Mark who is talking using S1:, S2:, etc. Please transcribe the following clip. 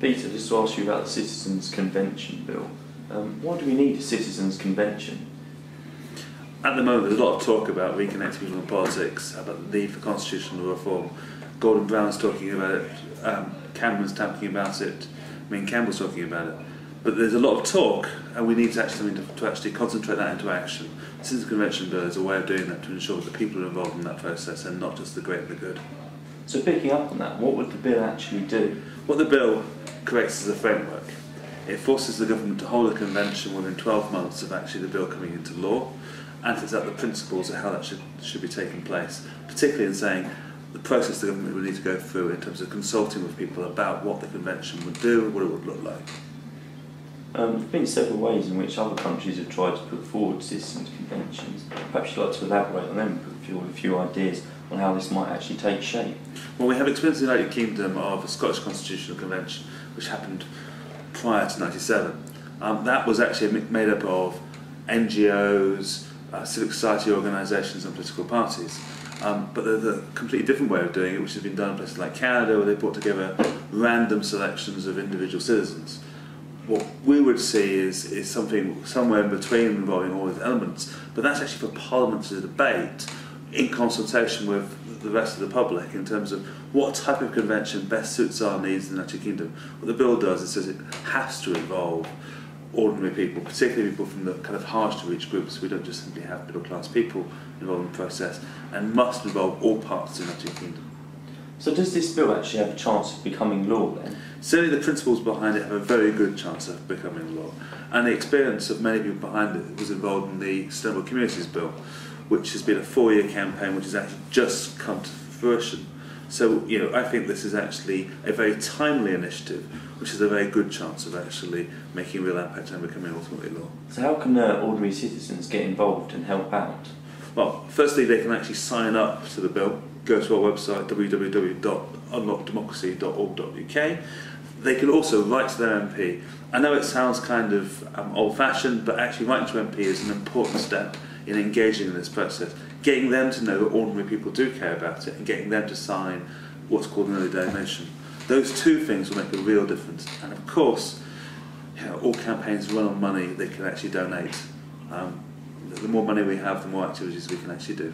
S1: Peter, just to ask you about the Citizens' Convention Bill. Why do we need a Citizens' Convention?
S2: At the moment, there's a lot of talk about reconnecting people in politics, about the need for constitutional reform. Gordon Brown's talking about it, Cameron's talking about it, Campbell's talking about it. But there's a lot of talk, and we need to actually concentrate that into action. The Citizens' Convention Bill is a way of doing that to ensure that the people are involved in that process and not just the great and the good.
S1: So picking up on that, what would the bill actually do?
S2: What the bill creates is a framework. It forces the government to hold a convention within 12 months of actually the bill coming into law, and sets out the principles of how that should be taking place, particularly in saying the process the government would need to go through in terms of consulting with people about what the convention would do and what it would look like.
S1: There have been several ways in which other countries have tried to put forward citizens' conventions. Perhaps you'd like to elaborate on them and put forward a few ideas on how this might actually take shape.
S2: Well, we have experience in the United Kingdom of a Scottish Constitutional Convention, which happened prior to '97. That was actually made up of NGOs, civic society organisations and political parties. But there's a completely different way of doing it, which has been done in places like Canada, where they brought together random selections of individual citizens. What we would see is something somewhere in between involving all these elements, but that's actually for Parliament to debate in consultation with the rest of the public in terms of what type of convention best suits our needs in the United Kingdom. What the bill does is says it has to involve ordinary people, particularly people from the kind of hard to reach groups. We don't just simply have middle class people involved in the process, and must involve all parts of the United Kingdom.
S1: So does this bill actually have a chance of becoming law then?
S2: Certainly the principles behind it have a very good chance of becoming law, and the experience of many people behind it was involved in the Sustainable Communities Bill, which has been a 4-year campaign which has actually just come to fruition. So, I think this is actually a very timely initiative, which has a very good chance of actually making real impact and becoming ultimately law.
S1: So how can ordinary citizens get involved and help out?
S2: Well, firstly, they can actually sign up to the bill. Go to our website, www.unlockdemocracy.org.uk. They can also write to their MP. I know it sounds kind of old-fashioned, but actually writing to MP is an important step in engaging in this process, getting them to know that ordinary people do care about it, and getting them to sign what's called an early donation. Those two things will make a real difference. And of course, all campaigns run on money they can actually donate. The more money we have, the more activities we can actually do.